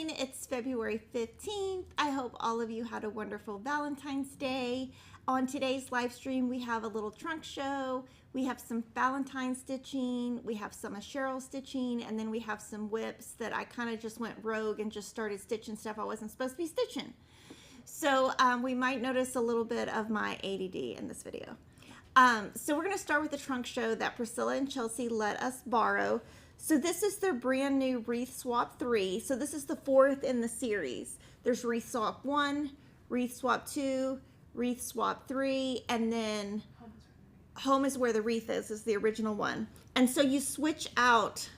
everyone, it's February 15th. I hope all of you had a wonderful Valentine's Day. On today's live stream, we have a little trunk show. We have some Valentine stitching. We have some of CHERYL'S stitching, and then we have some whips that I kind of just went rogue and just started stitching stuff I wasn't supposed to be stitching. So we might notice a little bit of my ADD in this video. So we're going to start with the trunk show that Priscilla and Chelsea let us borrow. So this is their brand new Wreath Swap 3. So this is the 4th in the series. There's Wreath Swap 1, Wreath Swap 2, Wreath Swap 3, and then Home is Where the Wreath is the original one. And so you switch out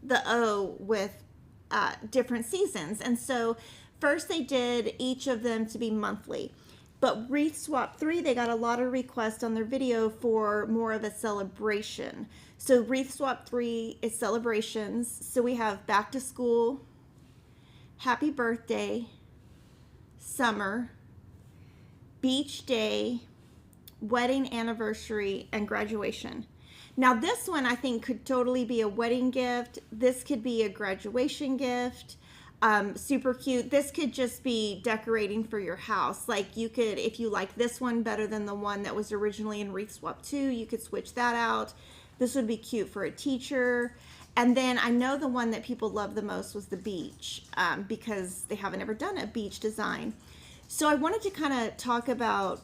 the O with different seasons. And so first they did each of them to be monthly. But Wreath Swap 3, they got a lot of requests on their video for more of a celebration. So Wreath Swap 3 is celebrations. So we have back to school, happy birthday, summer, beach day, wedding anniversary, and graduation. Now this one I think could totally be a wedding gift. This could be a graduation gift. Super cute. This could just be decorating for your house. Like you could, if you like this one better than the one that was originally in Wreath Swap 2, you could switch that out. This would be cute for a teacher. And then I know the one that people love the most was the beach because they haven't ever done a beach design. So I wanted to kind of talk about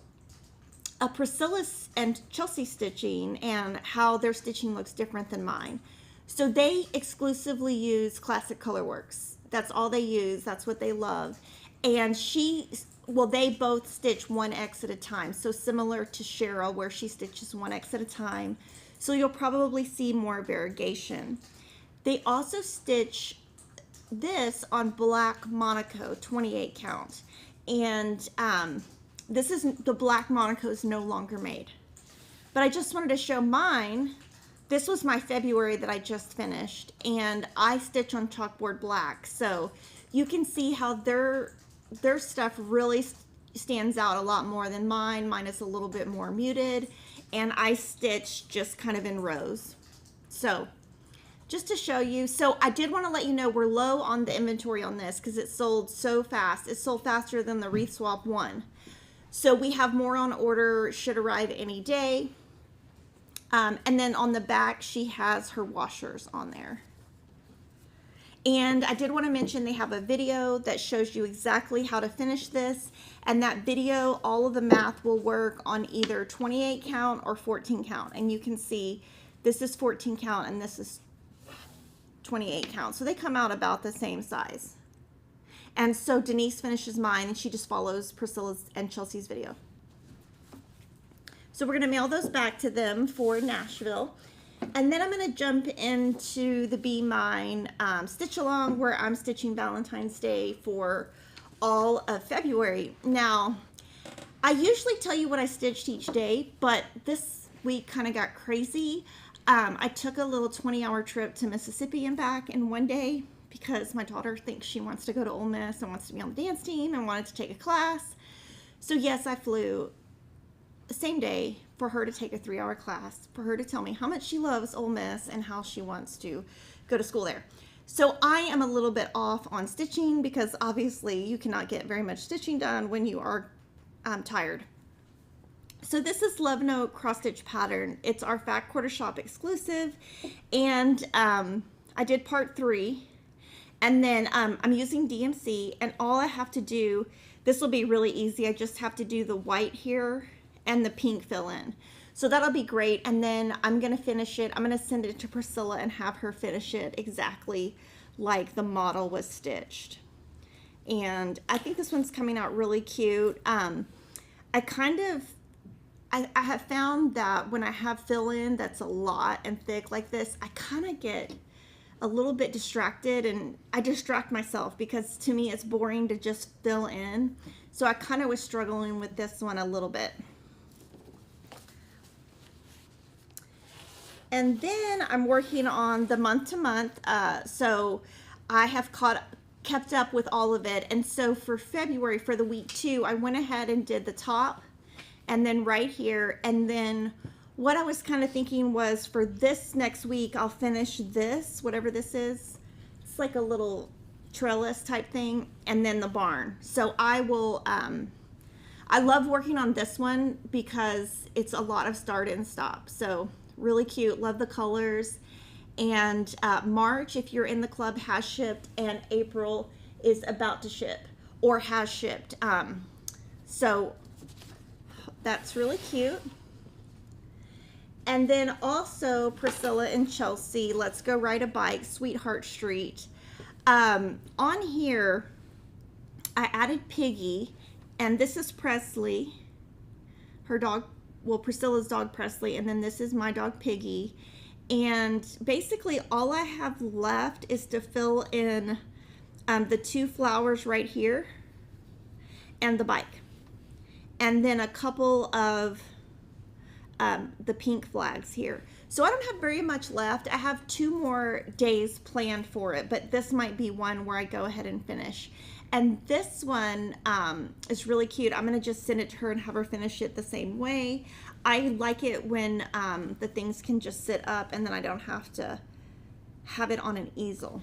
Priscilla and Chelsea stitching and how their stitching looks different than mine. So they exclusively use Classic Colorworks. That's all they use. That's what they love. And they both stitch 1X at a time. So similar to Cheryl where she stitches 1X at a time. So you'll probably see more variegation. They also stitch this on black Monaco 28 count. And the black Monaco is no longer made. But I just wanted to show mine. This was my February that I just finished, and I stitch on chalkboard black. So you can see how their stuff really stands out a lot more than mine. Mine is a little bit more muted, and I stitch just kind of in rows. So just to show you, so I did want to let you know we're low on the inventory on this because it sold so fast. It sold faster than the Wreath Swap 1. So we have more on order, should arrive any day. And then on the back, she has her washers on there. And I did want to mention they have a video that shows you exactly how to finish this. And that video, all of the math will work on either 28 count or 14 count. And you can see this is 14 count and this is 28 count. So they come out about the same size. And so Denise finishes mine and she just follows Priscilla's and Chelsea's video. So we're going to mail those back to them for Nashville. And then I'm going to jump into the Be Mine stitch along where I'm stitching Valentine's Day for all of February. Now, I usually tell you what I stitched each day, but this week kind of got crazy. I took a little 20-hour trip to Mississippi and back in one day because my daughter thinks she wants to go to Ole Miss and wants to be on the dance team and wanted to take a class. So yes, I flew the same day for her to take a 3-hour class, for her to tell me how much she loves Ole Miss and how she wants to go to school there. So I am a little bit off on stitching because obviously you cannot get very much stitching done when you are tired. So this is Love Note cross stitch pattern. It's our Fat Quarter Shop exclusive, and I did part 3, and then I'm using DMC, and all I have to do, this will be really easy. I just have to do the white here and the pink fill in. So that'll be great. And then I'm going to finish it. I'm going to send it to Priscilla and have her finish it exactly like the model was stitched. And I think this one's coming out really cute. I have found that when I have fill in that's a lot and thick like this, I kind of get a little bit distracted, and I distract myself because to me it's boring to just fill in. So I kind of was struggling with this one a little bit. And then I'm working on the month to month. So I have kept up with all of it. And so for February, for the week 2, I went ahead and did the top and then right here. And then what I was kind of thinking was for this next week, I'll finish this, whatever this is. It's like a little trellis type thing, and then the barn. So I will, I love working on this one because it's a lot of start and stop. So really cute, love the colors. And March, if you're in the club, has shipped, and April is about to ship or has shipped. So that's really cute. And then also Priscilla and Chelsea, Let's Go Ride a Bike, Sweetheart Street. On here, I added Piggy, and this is Presley, her dog, well, Priscilla's dog Presley, and then this is my dog Piggy. And basically all I have left is to fill in the 2 flowers right here and the bike. And then a couple of the pink flags here. So I don't have very much left. I have 2 more days planned for it, but this might be one where I go ahead and finish. And this one is really cute. I'm gonna just send it to her and have her finish it the same way. I like it when the things can just sit up and then I don't have to have it on an easel.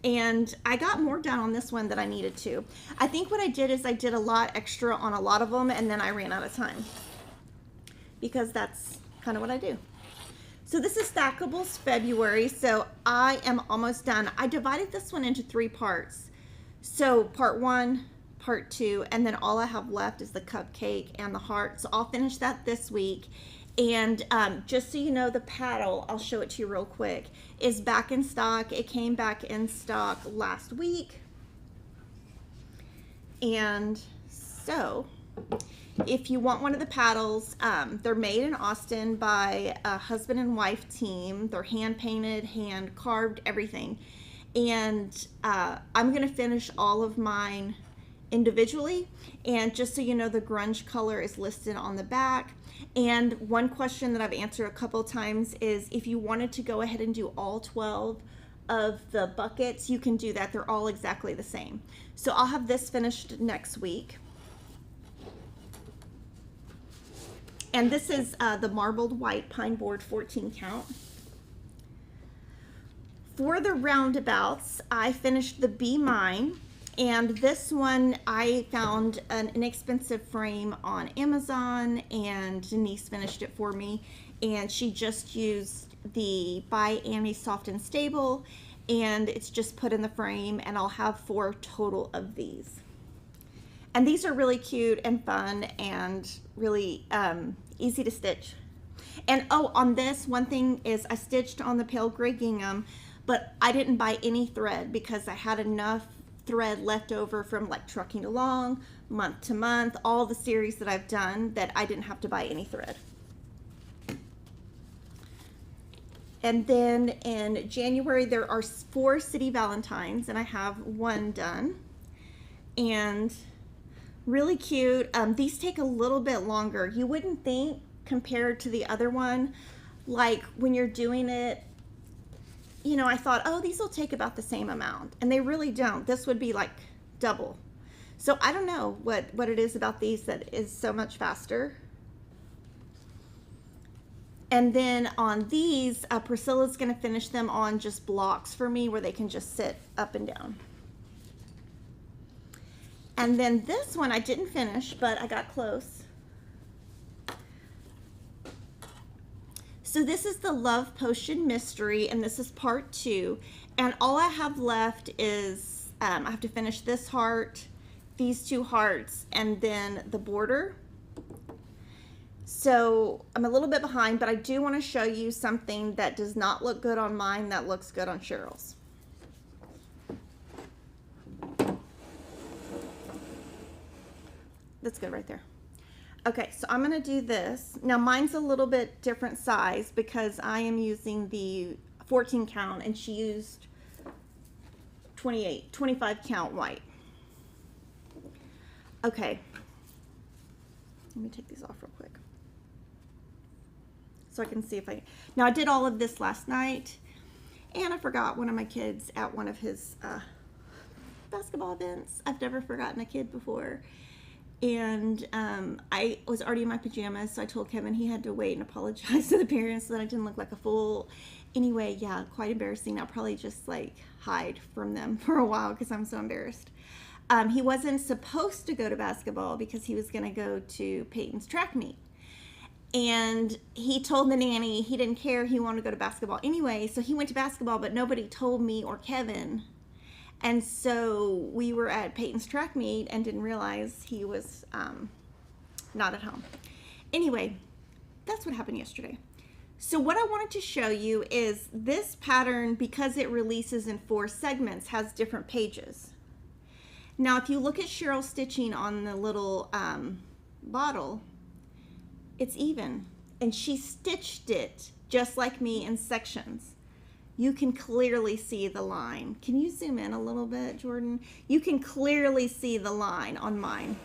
And I got more done on this one than I needed to. I think what I did is I did a lot extra on a lot of them, and then I ran out of time, because that's kind of what I do. So this is Stackables February, so I am almost done. I divided this one into 3 parts. So part 1, part 2, and then all I have left is the cupcake and the heart. So I'll finish that this week. And just so you know, the paddle, I'll show it to you real quick, is back in stock. It came back in stock last week. And so if you want one of the paddles, they're made in Austin by a husband and wife team. They're hand painted, hand carved, everything. And I'm gonna finish all of mine individually. And just so you know, the grunge color is listed on the back. And one question that I've answered a couple times is if you wanted to go ahead and do all 12 of the buckets, you can do that. They're all exactly the same. So I'll have this finished next week. And this is the marbled white pine board 14 count. For the roundabouts, I finished the Be Mine, and this one I found an inexpensive frame on Amazon, and Denise finished it for me, and she just used the By Annie Soft and Stable, and it's just put in the frame, and I'll have 4 total of these. And these are really cute and fun and really easy to stitch. And oh, on this, one thing is I stitched on the pale gray gingham, but I didn't buy any thread because I had enough thread left over from like Trucking Along, Month to Month, all the series that I've done, that I didn't have to buy any thread. And then in January, there are 4 City Valentines, and I have 1 done. And really cute. These take a little bit longer. You wouldn't think, compared to the other one, like when you're doing it, you know, I thought, oh, these will take about the same amount, and they really don't. This would be like double. So I don't know what it is about these that is so much faster. And then on these, Priscilla's gonna finish them on just blocks for me where they can just sit up and down. And then this one I didn't finish, but I got close. So this is the Love Potion Mystery, and this is part 2. And all I have left is, I have to finish this heart, these 2 hearts, and then the border. So I'm a little bit behind, but I do want to show you something that does not look good on mine that looks good on CHERYL'S. That's good right there. Okay, so I'm going to do this. Now mine's a little bit different size because I am using the 14 count and she used 25 count white. Okay, let me take these off real quick so I can see if I, now I did all of this last night and I forgot one of my kids at one of his basketball events. I've never forgotten a kid before. And I was already in my pajamas, so I told Kevin he had to wait and apologize to the parents so that I didn't look like a fool. Anyway, yeah, quite embarrassing. I'll probably just like hide from them for a while because I'm so embarrassed. He wasn't supposed to go to basketball because he was going to go to Peyton's track meet. And he told the nanny he didn't care, he wanted to go to basketball anyway. So he went to basketball, but nobody told me or Kevin. And so we were at Peyton's track meet and didn't realize he was not at home. Anyway, that's what happened yesterday. So what I wanted to show you is this pattern, because it releases in 4 segments, has different pages. Now, if you look at Cheryl's stitching on the little bottle, it's even. And she stitched it just like me in sections. You can clearly see the line. Can you zoom in a little bit, Jordan? You can clearly see the line on mine.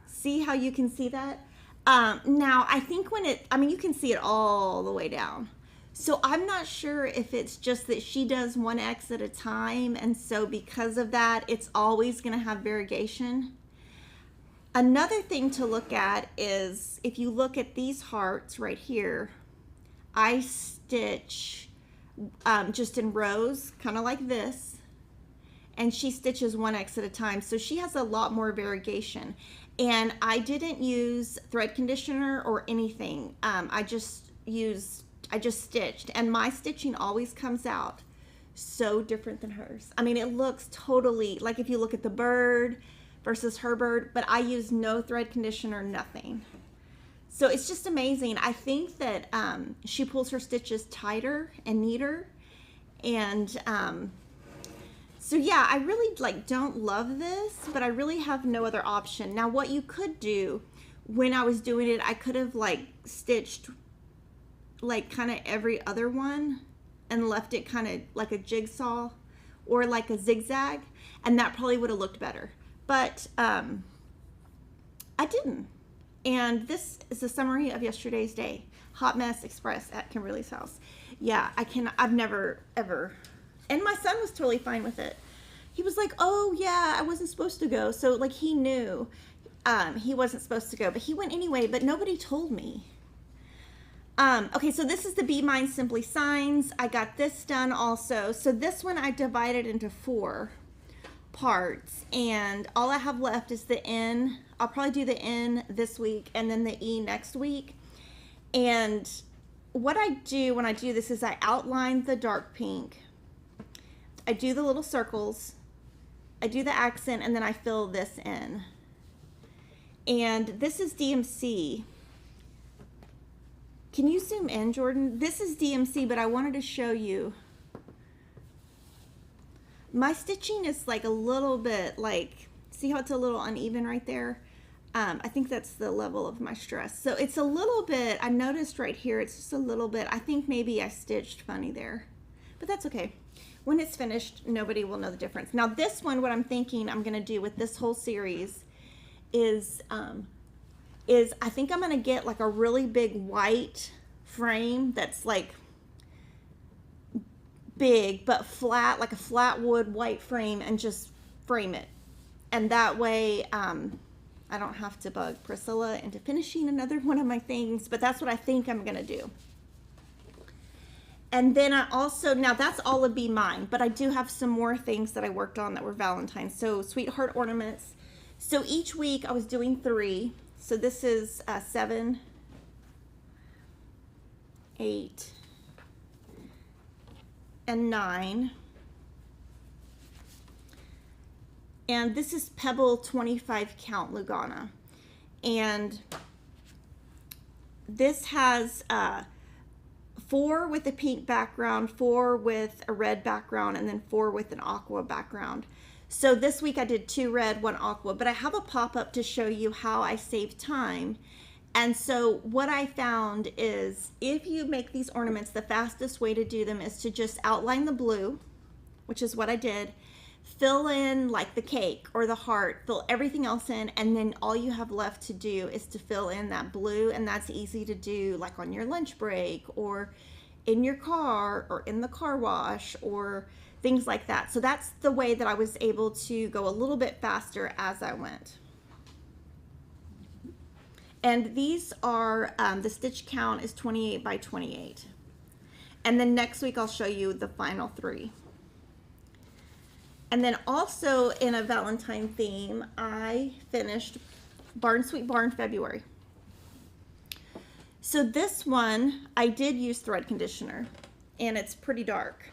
See how you can see that? Now, I think you can see it all the way down. So I'm not sure if it's just that she does 1X at a time, and so because of that, it's always going to have variegation. Another thing to look at is if you look at these hearts right here, I stitch just in rows, kind of like this, and she stitches 1X at a time, so she has a lot more variegation. And I didn't use thread conditioner or anything. I just stitched, and my stitching always comes out so different than hers. I mean, it looks totally like if you look at the bird versus her bird, but I use no thread conditioner, nothing. So it's just amazing. I think that she pulls her stitches tighter and neater. And so yeah, I really don't love this, but I really have no other option. Now what you could do when I was doing it, I could have stitched kind of every other one and left it kind of like a jigsaw or like a zigzag, and that probably would have looked better. But I didn't. And this is a summary of yesterday's day. Hot Mess Express at Kimberly's house. Yeah, I've never, ever. And my son was totally fine with it. He was like, oh yeah, I wasn't supposed to go. So he knew he wasn't supposed to go, but he went anyway, but nobody told me. Okay, so this is the Be Mine Simply Signs. I got this done also. So this one I divided into 4 parts, and all I have left is the N. I'll probably do the N this week and then the E next week. And what I do when I do this is I outline the dark pink. I do the little circles, I do the accent, and then I fill this in. And this is DMC. Can you zoom in, Jordan? This is DMC, but I wanted to show you. My stitching is a little bit see how it's a little uneven right there? I think that's the level of my stress. So it's a little bit, I noticed right here, it's just a little bit, I think maybe I stitched funny there, but that's okay. When it's finished, nobody will know the difference. Now this one, what I'm thinking I'm gonna do with this whole series is I think I'm gonna get a really big white frame that's big but flat, like a flat wood white frame, and just frame it. And that way I don't have to bug Priscilla into finishing another one of my things, but that's what I think I'm gonna do. And then I also, now that's all of Be Mine, but I do have some more things that I worked on that were Valentine's. So Sweetheart Ornaments. So each week I was doing 3. So this is 7, 8, and 9. And this is Pebble 25 count Lugana. And this has 4 with a pink background, 4 with a red background, and then 4 with an aqua background. So this week I did 2 red, 1 aqua, but I have a pop-up to show you how I save time. And so what I found is if you make these ornaments, the fastest way to do them is to just outline the blue, which is what I did, fill in the cake or the heart, fill everything else in, and then all you have left to do is to fill in that blue. And that's easy to do on your lunch break or in your car or in the car wash or things like that. So that's the way that I was able to go a little bit faster as I went. And these are, the stitch count is 28 by 28. And then next week I'll show you the final 3. And then also in a Valentine theme, I finished Barn Sweet Barn February. So this one, I did use thread conditioner, and it's pretty dark.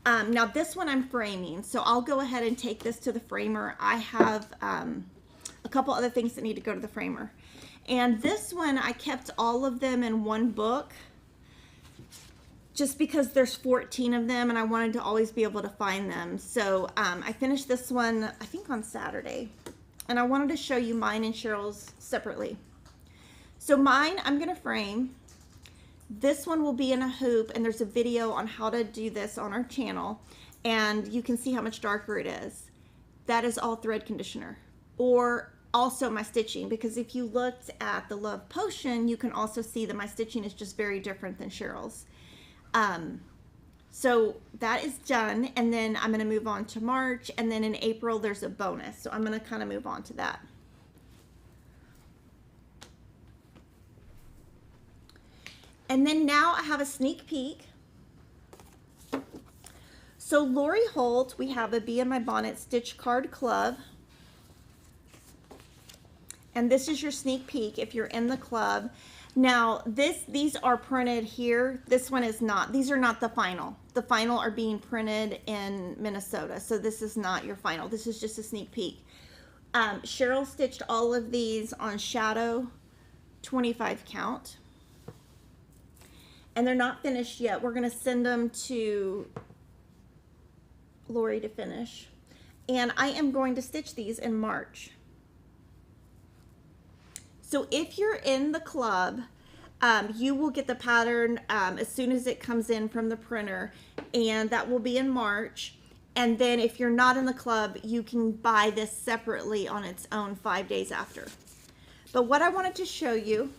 Now this one I'm framing, so I'll go ahead and take this to the framer. I have a couple other things that need to go to the framer. And this one, I kept all of them in one book, just because there's 14 of them and I wanted to always be able to find them. So I finished this one, I think on Saturday, and I wanted to show you mine and Cheryl's separately. So mine, I'm gonna frame. This one will be in a hoop, and there's a video on how to do this on our channel, and you can see how much darker it is. That is all thread conditioner, or also my stitching, because if you looked at the Love Potion, you can also see that my stitching is just very different than Cheryl's. So that is done, and then I'm going to move on to March, and then in April there's a bonus, so I'm going to kind of move on to that. And then now I have a sneak peek. So Lori Holt, we have a Bee in My Bonnet Stitch Card Club, and this is your sneak peek if you're in the club. Now these are printed here. This one is not. These are not the final. The final are being printed in Minnesota. So this is not your final. This is just a sneak peek. Cheryl stitched all of these on shadow 25 count. And they're not finished yet. We're going to send them to Lori to finish. And I am going to stitch these in March. So if you're in the club, you will get the pattern as soon as it comes in from the printer, and that will be in March. And then if you're not in the club, you can buy this separately on its own 5 days after. But what I wanted to show you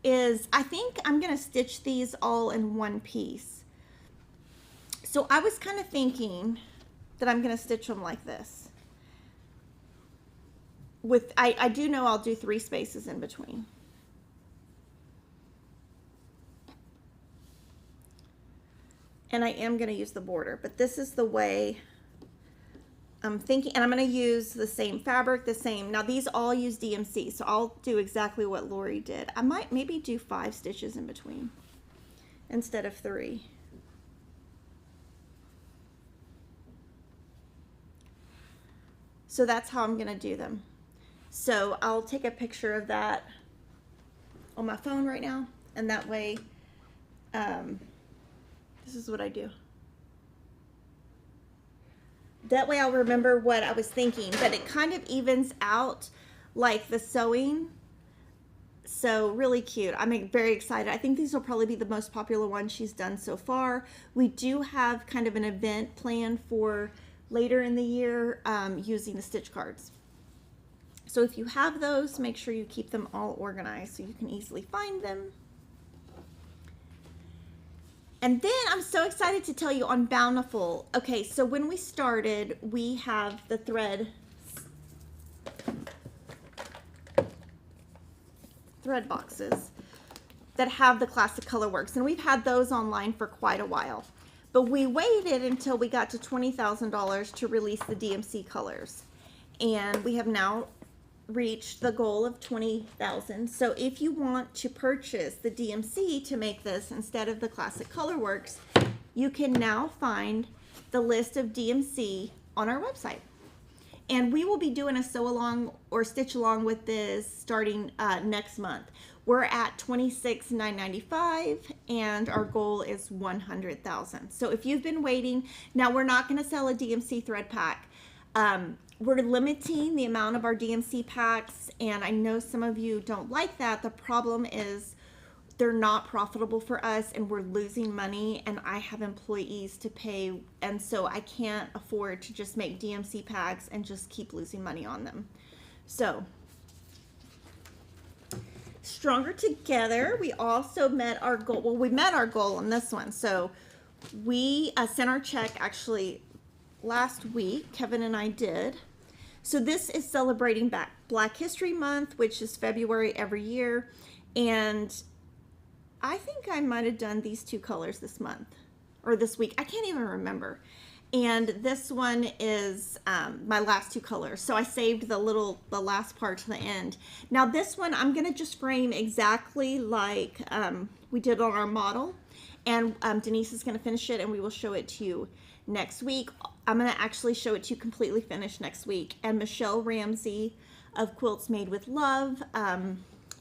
is I think I'm going to stitch these all in one piece. So I was kind of thinking that I'm going to stitch them like this. I do know I'll do 3 spaces in between. And I am going to use the border, but this is the way I'm thinking, and I'm going to use the same fabric, the same. Now these all use DMC, so I'll do exactly what Lori did. I might maybe do 5 stitches in between instead of 3. So that's how I'm going to do them. So I'll take a picture of that on my phone right now, and that way, this is what I do. That way I'll remember what I was thinking, but it kind of evens out like the sewing. So really cute. I'm very excited. I think these will probably be the most popular ones she's done so far. We do have kind of an event planned for later in the year using the stitch cards. So if you have those, make sure you keep them all organized so you can easily find them. And then I'm so excited to tell you on Bountiful. Okay, so when we started, we have the thread boxes that have the classic color works, and we've had those online for quite a while. But we waited until we got to $20,000 to release the DMC colors, and we have now reached the goal of 20,000. So if you want to purchase the DMC to make this instead of the classic color works, you can now find the list of DMC on our website. And we will be doing a sew along or stitch along with this starting next month. We're at $26,995 and our goal is 100,000. So if you've been waiting, now we're not going to sell a DMC thread pack. We're limiting the amount of our DMC packs, and I know some of you don't like that. The problem is they're not profitable for us and we're losing money, and I have employees to pay, and so I can't afford to just make DMC packs and just keep losing money on them. So Stronger Together, we also met our goal. Well, we met our goal on this one. So we sent our check actually last week. Kevin and I did. So this is celebrating Black History Month, which is February every year. And I think I might have done these 2 colors this month or this week. I can't even remember. And this one is my last 2 colors. So I saved the last part to the end. Now this one, I'm gonna just frame exactly like we did on our model. And Denise is gonna finish it and we will show it to you next week. I'm gonna actually show it to you completely finished next week. And Michelle Ramsey of Quilts Made with Love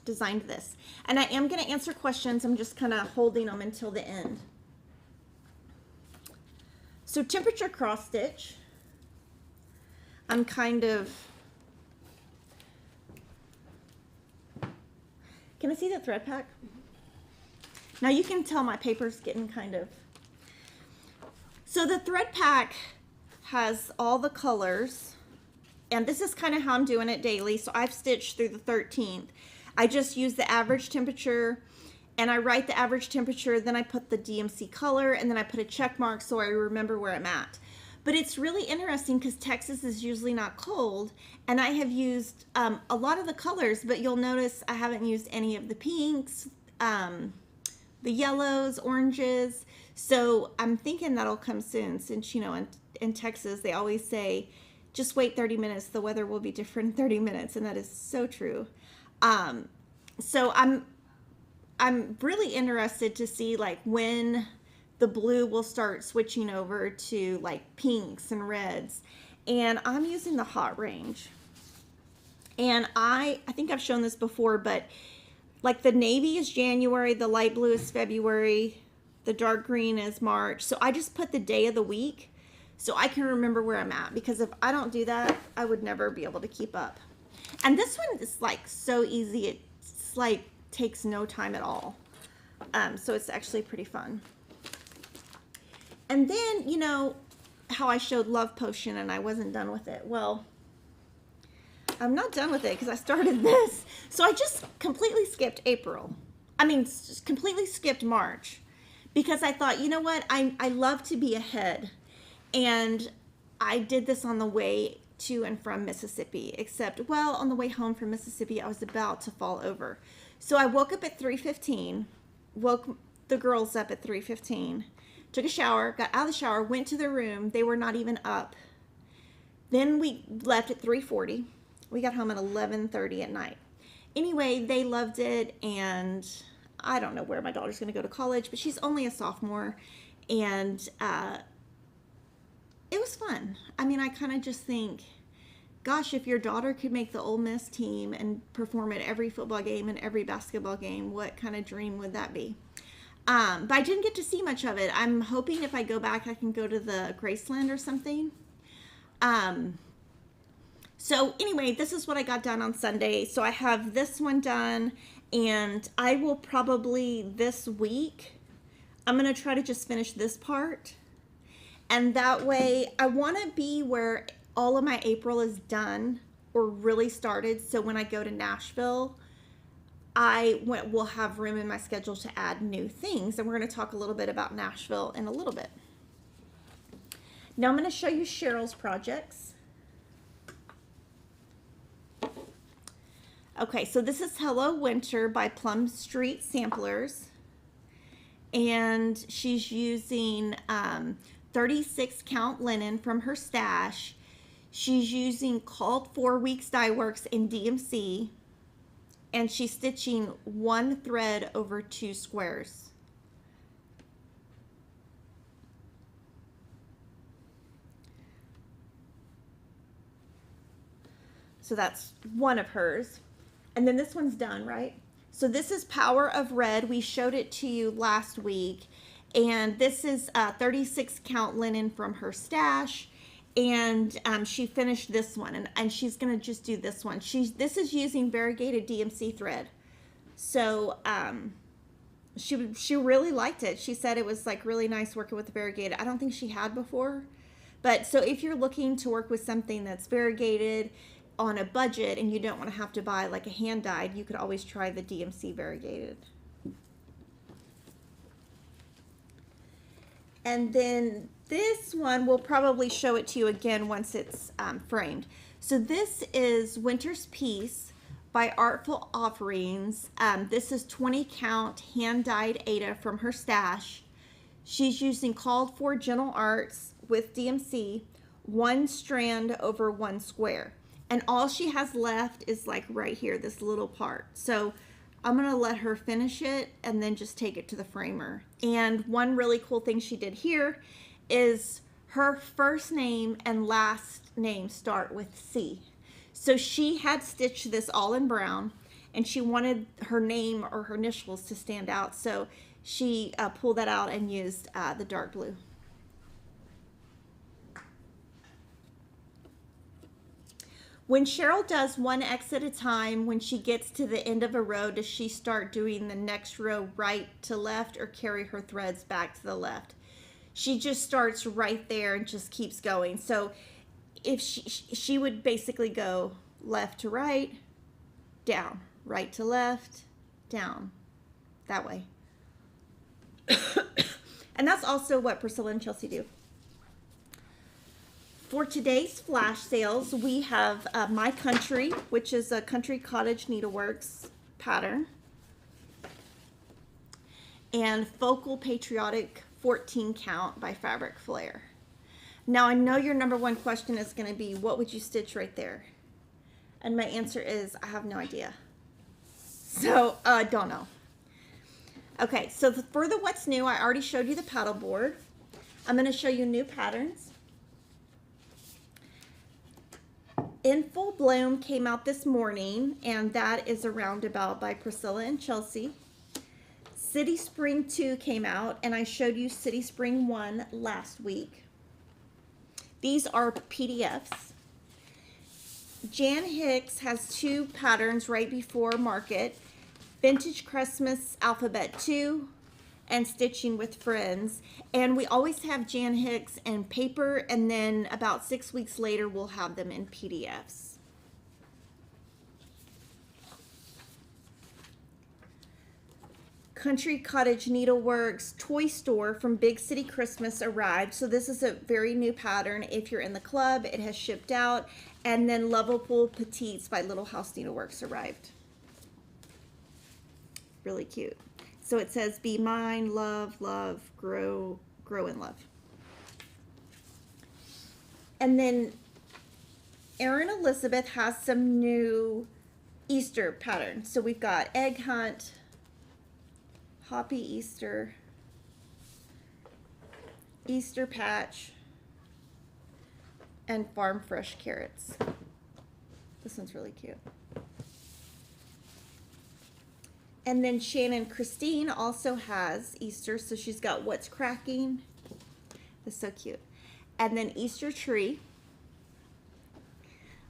designed this. And I am gonna answer questions. I'm just kind of holding them until the end. So temperature cross stitch, I'm kind of, can I see the thread pack? Now you can tell my paper's getting kind of, so the thread pack has all the colors, and this is kind of how I'm doing it daily. So I've stitched through the 13th. I just use the average temperature, and I write the average temperature, then I put the DMC color, and then I put a check mark so I remember where I'm at. But it's really interesting because Texas is usually not cold, and I have used a lot of the colors, but you'll notice I haven't used any of the pinks, the yellows, oranges. So I'm thinking that'll come soon, since, you know, in Texas they always say, just wait 30 minutes, the weather will be different in 30 minutes, and that is so true. So I'm really interested to see like when the blue will start switching over to like pinks and reds. And I'm using the hot range. And I think I've shown this before, but like the navy is January, the light blue is February, the dark green is March. So I just put the day of the week so I can remember where I'm at, because if I don't do that, I would never be able to keep up. And this one is like so easy. It's like takes no time at all. So it's actually pretty fun. And then, you know, how I showed Love Potion and I wasn't done with it. Well, I'm not done with it because I started this. So I just completely skipped April. I mean, just completely skipped March, because I thought, you know what, I love to be ahead. And I did this on the way to and from Mississippi, except, well, on the way home from Mississippi, I was about to fall over. So I woke up at 3:15, woke the girls up at 3:15, took a shower, got out of the shower, went to their room. They were not even up. Then we left at 3:40. We got home at 11:30 at night. Anyway, they loved it, and I don't know where my daughter's going to go to college, but she's only a sophomore, and it was fun. I mean, I kind of just think, gosh, if your daughter could make the Ole Miss team and perform at every football game and every basketball game, what kind of dream would that be? But I didn't get to see much of it. I'm hoping if I go back, I can go to the Graceland or something. So anyway, this is what I got done on Sunday. So I have this one done, and I will probably this week, I'm going to try to just finish this part. And that way, I want to be where all of my April is done or really started. So when I go to Nashville, I will have room in my schedule to add new things. And we're going to talk a little bit about Nashville in a little bit. Now I'm going to show you CHERYL'S projects. Okay, so this is Hello Winter by Plum Street Samplers. And she's using 36 count linen from her stash. She's using Called 4 Weeks Dye Works in DMC, and she's stitching 1 thread over 2 squares. So that's one of hers. And then this one's done, right? So this is Power of Red. We showed it to you last week. And this is 36 count linen from her stash. And she finished this one. And she's going to just do this one. This is using variegated DMC thread. So she really liked it. She said it was like really nice working with the variegated. I don't think she had before. But so if you're looking to work with something that's variegated on a budget and you don't want to have to buy like a hand dyed, you could always try the DMC variegated. And then this one, we'll probably show it to you again once it's framed. So this is Winter's Peace by Artful Offerings. This is 20 count hand-dyed Aida from her stash. She's using called for gentle arts with DMC, 1 strand over 1 square. And all she has left is like right here, this little part. So I'm gonna let her finish it and then just take it to the framer. And one really cool thing she did here is her first name and last name start with C. So she had stitched this all in brown and she wanted her name or her initials to stand out. So she pulled that out and used the dark blue. When Cheryl does 1 X at a time, when she gets to the end of a row, does she start doing the next row right to left or carry her threads back to the left? She just starts right there and just keeps going. So if she would basically go left to right, down, right to left, down, that way. And that's also what Priscilla and Chelsea do. For today's flash sales, we have My Country, which is a Country Cottage Needleworks pattern, and Focal Patriotic 14 count by Fabric Flair. Now I know your number one question is going to be, what would you stitch right there? And my answer is, I have no idea. So I don't know. Okay, so for the what's new, I already showed you the paddle board. I'm going to show you new patterns. In Full Bloom came out this morning, and that is a roundabout by Priscilla and Chelsea. City Spring 2 came out, and I showed you City Spring 1 last week. These are PDFs. Jan Hicks has 2 patterns right before market, Vintage Christmas Alphabet 2 and Stitching with Friends. And we always have Jan Hicks in paper, and then about 6 weeks later we'll have them in PDFs. Country Cottage Needleworks Toy Store from Big City Christmas arrived. So this is a very new pattern. If you're in the club, it has shipped out. And then Lovable Petites by Little House Needleworks arrived. Really cute. So it says, be mine, love, love, grow, grow in love. And then Erin Elizabeth has some new Easter patterns. So we've got Egg Hunt, Hoppy Easter, Easter Patch, and Farm Fresh Carrots. This one's really cute. And then Shannon Christine also has Easter, so she's got What's Cracking. That's so cute. And then Easter Tree.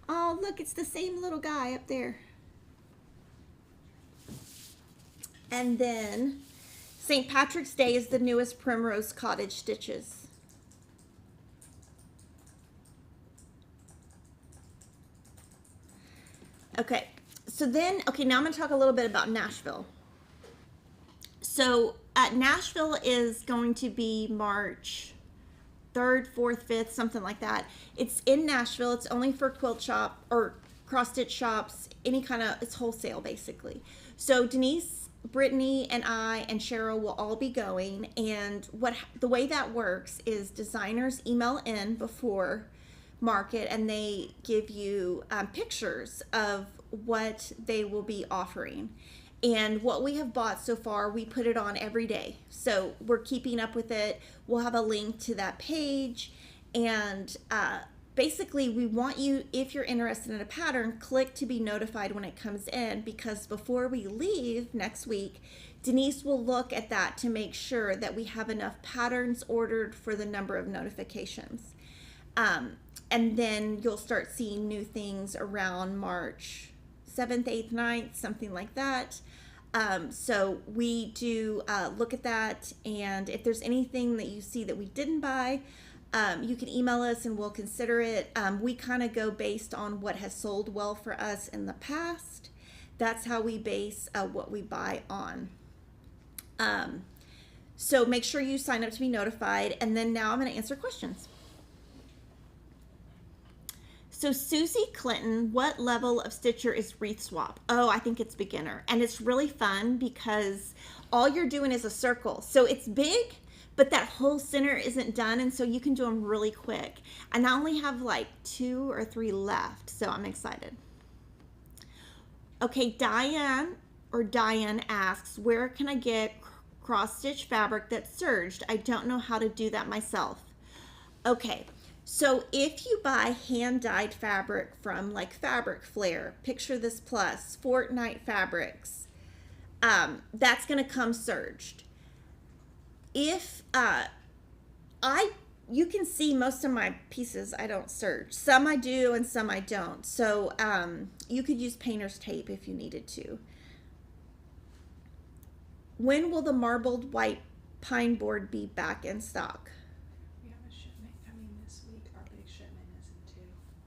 Oh, look, it's the same little guy up there. And then St. Patrick's Day is the newest Primrose Cottage Stitches. Okay. So then, okay, now I'm going to talk a little bit about Nashville. So Nashville is going to be March 3rd, 4th, 5th, something like that. It's in Nashville. It's only for quilt shop or cross stitch shops, any kind of, it's wholesale basically. So Denise, Brittany, and I and Cheryl will all be going. And the way that works is designers email in before market and they give you pictures of what they will be offering. And what we have bought so far, we put it on every day. So we're keeping up with it. We'll have a link to that page. And basically, we want you, if you're interested in a pattern, click to be notified when it comes in, because before we leave next week, Denise will look at that to make sure that we have enough patterns ordered for the number of notifications. And then you'll start seeing new things around March 7th, 8th, 9th, something like that. So we do look at that, and if there's anything that you see that we didn't buy, you can email us and we'll consider it. We kind of go based on what has sold well for us in the past. That's how we base what we buy on. So make sure you sign up to be notified. And then now I'm going to answer questions. So Susie Clinton, what level of stitcher is Wreath Swap? Oh, I think it's beginner. And it's really fun because all you're doing is a circle. So it's big, but that whole center isn't done. And so you can do them really quick. And I only have like 2 or 3 left. So I'm excited. Okay, Diane asks, where can I get cross stitch fabric that's serged? I don't know how to do that myself. Okay. So if you buy hand-dyed fabric from like Fabric Flare, Picture This Plus, Fortnite Fabrics, that's going to come serged. If you can see most of my pieces I don't serge. Some I do and some I don't. So you could use painter's tape if you needed to. When will the marbled white pine board be back in stock?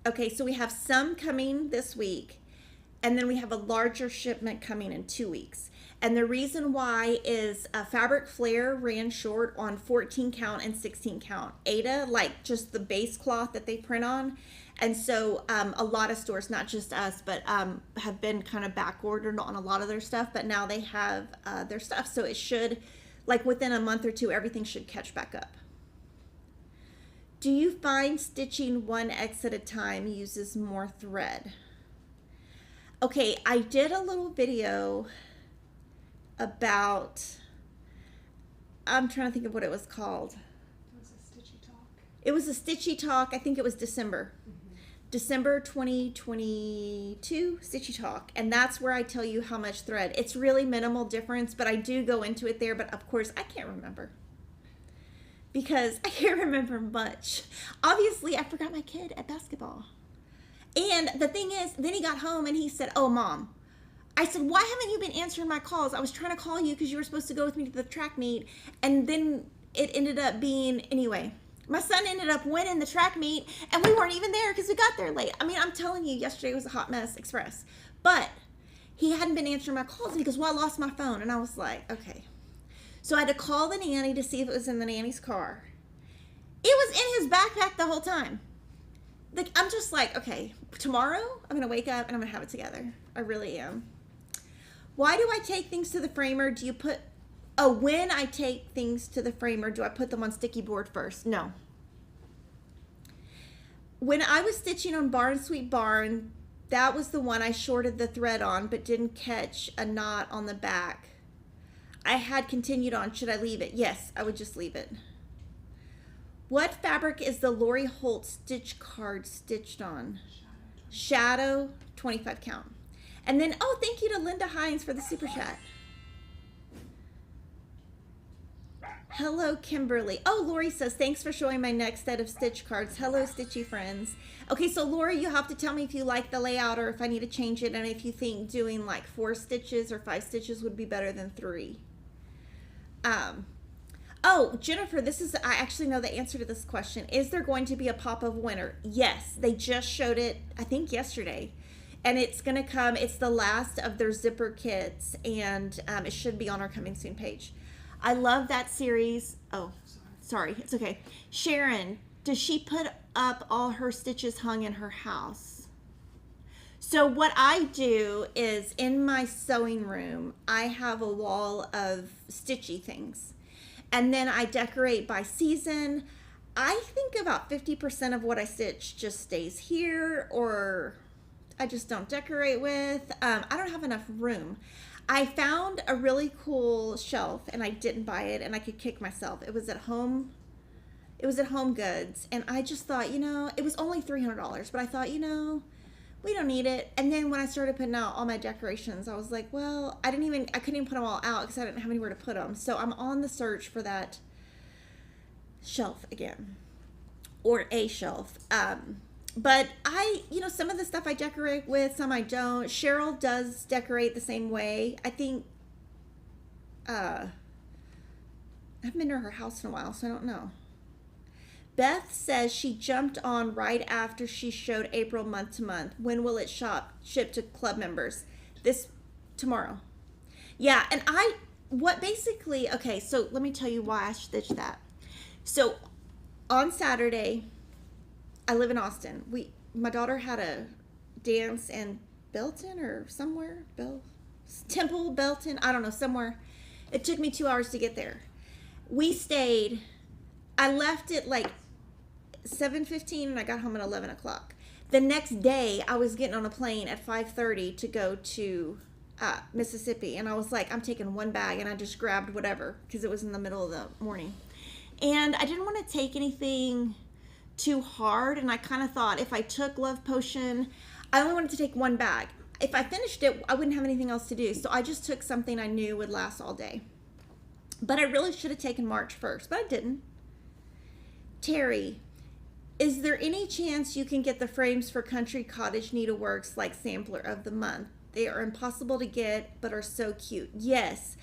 Okay, so we have some coming this week, and then we have a larger shipment coming in 2 weeks. And the reason why is Fabric Flare ran short on 14 count and 16 count. Aida, like just the base cloth that they print on. And so a lot of stores, not just us, but have been kind of back ordered on a lot of their stuff, but now they have their stuff. So it should, like within a month or 2, everything should catch back up. Do you find stitching 1x at a time uses more thread? Okay, I did a little video about, I'm trying to think of what it was called. It was a Stitchy Talk. It was a Stitchy Talk, I think it was December. December 2022 Stitchy Talk. And that's where I tell you how much thread. It's really minimal difference, but I do go into it there, but of course I can't remember. Because I can't remember much. Obviously, I forgot my kid at basketball. And the thing is, then he got home and he said, oh, Mom. I said, why haven't you been answering my calls? I was trying to call you because you were supposed to go with me to the track meet. And then it ended up being, anyway, my son ended up winning the track meet and we weren't even there because we got there late. I mean, I'm telling you, yesterday was a hot mess express. But he hadn't been answering my calls and he goes, well, I lost my phone. And I was like, okay. So I had to call the nanny to see if it was in the nanny's car. It was in his backpack the whole time. Like, I'm just like, okay, tomorrow I'm going to wake up and I'm going to have it together. I really am. Why do I take things to the framer? Do you put, when I take things to the framer, do I put them on sticky board first? No. When I was stitching on Barn Sweet Barn, that was the one I shorted the thread on but didn't catch a knot on the back. I had continued on. Should I leave it? Yes, I would just leave it. What fabric is the Lori Holt stitch card stitched on? Shadow 25 count. And then, oh, thank you to Linda Hines for the super chat. Hello, Kimberly. Oh, Lori says, thanks for showing my next set of stitch cards. Hello, stitchy friends. Okay, so Lori, you have to tell me if you like the layout or if I need to change it and if you think doing like 4 stitches or 5 stitches would be better than 3. Oh, Jennifer, I actually know the answer to this question. Is there going to be a pop of winter? Yes, they just showed it, I think yesterday. And it's going to come, it's the last of their zipper kits, and it should be on our coming soon page. I love that series. Oh, sorry, it's okay. Sharon, does she put up all her stitches hung in her house? So what I do is in my sewing room, I have a wall of stitchy things. And then I decorate by season. I think about 50% of what I stitch just stays here or I just don't decorate with. I don't have enough room. I found a really cool shelf and I didn't buy it and I could kick myself. It was at Home Goods. And I just thought, it was only $300, but I thought, we don't need it. And then when I started putting out all my decorations, I was like, well, I couldn't even put them all out because I didn't have anywhere to put them. So I'm on the search for that shelf again, or a shelf. But some of the stuff I decorate with, some I don't. Cheryl does decorate the same way. I think, I haven't been to her house in a while, so I don't know. Beth says she jumped on right after she showed April month to month. When will it ship to club members? Tomorrow. Yeah, and what basically, okay, so let me tell you why I stitched that. So on Saturday, I live in Austin. My daughter had a dance in Belton or somewhere, Temple, Belton, I don't know, somewhere. It took me 2 hours to get there. We stayed, I left at like 7:15 and I got home at 11 o'clock. The next day, I was getting on a plane at 5:30 to go to Mississippi, and I was like, I'm taking one bag, and I just grabbed whatever because it was in the middle of the morning. And I didn't want to take anything too hard, and I kind of thought if I took Love Potion, I only wanted to take one bag. If I finished it, I wouldn't have anything else to do, so I just took something I knew would last all day. But I really should have taken March 1st, but I didn't. Terry, is there any chance you can get the frames for Country Cottage Needleworks like Sampler of the Month? They are impossible to get, but are so cute. Yes.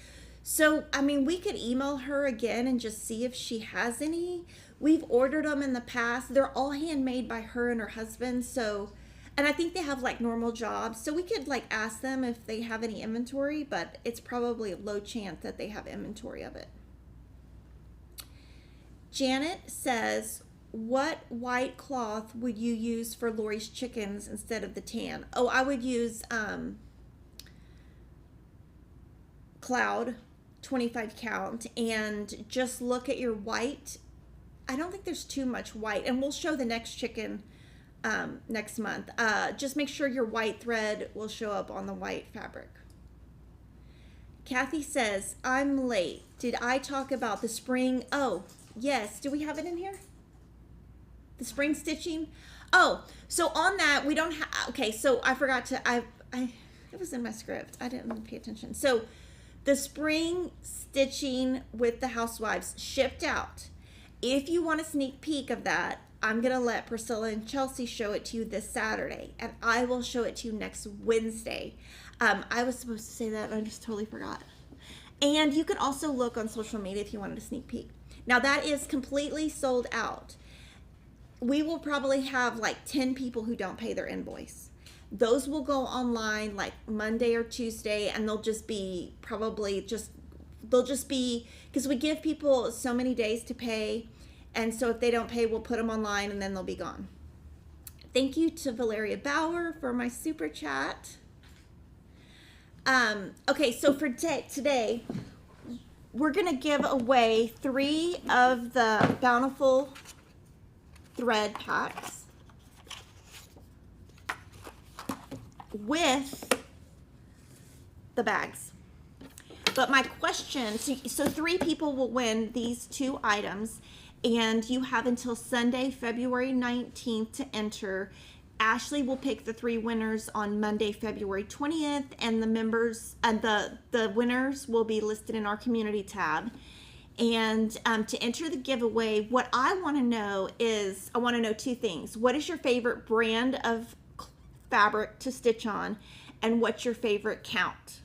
So, I mean, we could email her again and just see if she has any. We've ordered them in the past. They're all handmade by her and her husband. So, and I think they have like normal jobs. So we could like ask them if they have any inventory, but it's probably a low chance that they have inventory of it. Janet says, what white cloth would you use for Lori's chickens instead of the tan? Oh, I would use Cloud 25 count, and just look at your white. I don't think there's too much white, and we'll show the next chicken next month. Just make sure your white thread will show up on the white fabric. Kathy says, I'm late. Did I talk about the spring? Oh, yes. Do we have it in here? The spring stitching? Oh, so on that, we don't have, okay, so I forgot to, it was in my script. I didn't pay attention. So the spring stitching with the housewives shipped out. If you want a sneak peek of that, I'm going to let Priscilla and Chelsea show it to you this Saturday, and I will show it to you next Wednesday. I was supposed to say that, and I just totally forgot. And you can also look on social media if you wanted a sneak peek. Now that is completely sold out. We will probably have like 10 people who don't pay their invoice. Those will go online like Monday or Tuesday, and they'll just be because we give people so many days to pay, and so if they don't pay, we'll put them online and then they'll be gone. Thank you to Valeria Bauer for my super chat. Okay, so for today, we're gonna give away 3 of the Bountiful thread packs with the bags. But my question, so 3 people will win these 2 items, and you have until Sunday, February 19th to enter. Ashley will pick the 3 winners on Monday, February 20th, and the members and the winners will be listed in our community tab. And to enter the giveaway, what I want to know is, I want to know 2 things. What is your favorite brand of fabric to stitch on, and what's your favorite count?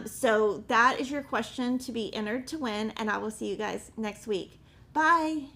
So that is your question to be entered to win, and I will see you guys next week. Bye.